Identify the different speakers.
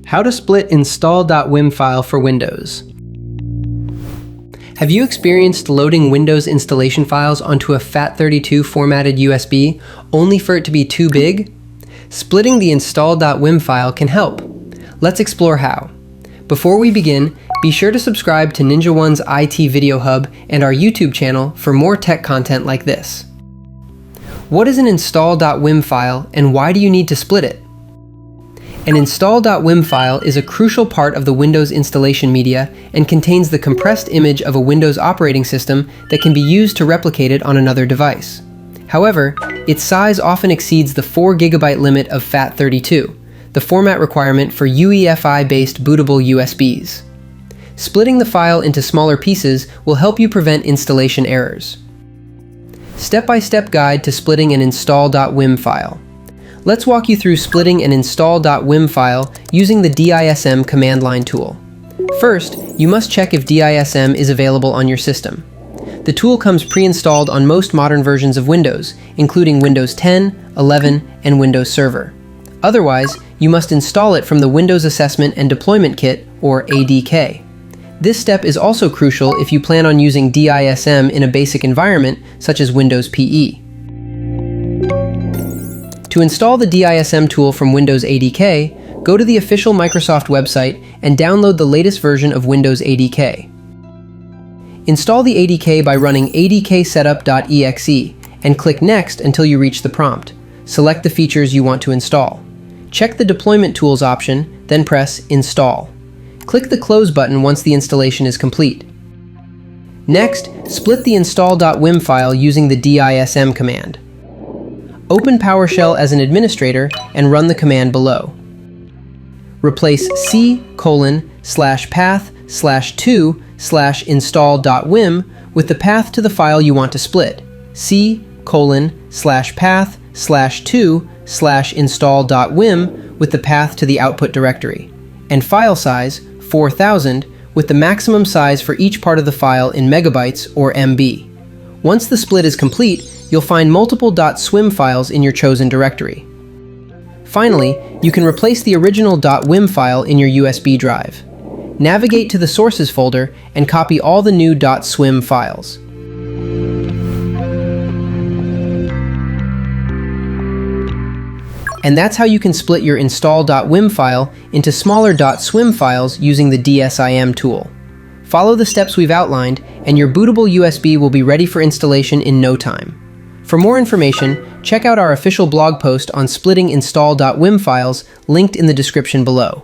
Speaker 1: How to split install.wim file for Windows. Have you experienced loading Windows installation files onto a FAT32 formatted USB only for it to be too big? Splitting the install.wim file can help. Let's explore how. Before we begin, be sure to subscribe to NinjaOne's IT Video Hub and our YouTube channel for more tech content like this. What is an install.wim file and why do you need to split it? An install.wim file is a crucial part of the Windows installation media and contains the compressed image of a Windows operating system that can be used to replicate it on another device. However, its size often exceeds the 4 GB limit of FAT32, the format requirement for UEFI-based bootable USBs. Splitting the file into smaller pieces will help you prevent installation errors. Step-by-step guide to splitting an install.wim file. Let's walk you through splitting an install.wim file using the DISM command line tool. First, you must check if DISM is available on your system. The tool comes pre-installed on most modern versions of Windows, including Windows 10, 11, and Windows Server. Otherwise, you must install it from the Windows Assessment and Deployment Kit, or ADK. This step is also crucial if you plan on using DISM in a basic environment, such as Windows PE. To install the DISM tool from Windows ADK, go to the official Microsoft website and download the latest version of Windows ADK. Install the ADK by running adksetup.exe and click Next until you reach the prompt. Select the features you want to install. Check the Deployment Tools option, then press Install. Click the Close button once the installation is complete. Next, split the install.wim file using the DISM command. Open PowerShell as an administrator and run the command below. Replace c:/path/2/install.wim with the path to the file you want to split, c:/path/2/install.wim with the path to the output directory, and file size 4000 with the maximum size for each part of the file in megabytes or MB. Once the split is complete, you'll find multiple .swim files in your chosen directory. Finally, you can replace the original .wim file in your USB drive. Navigate to the Sources folder and copy all the new .swim files. And that's how you can split your install.wim file into smaller .swim files using the DISM tool. Follow the steps we've outlined, and your bootable USB will be ready for installation in no time. For more information, check out our official blog post on splitting install.wim files linked in the description below.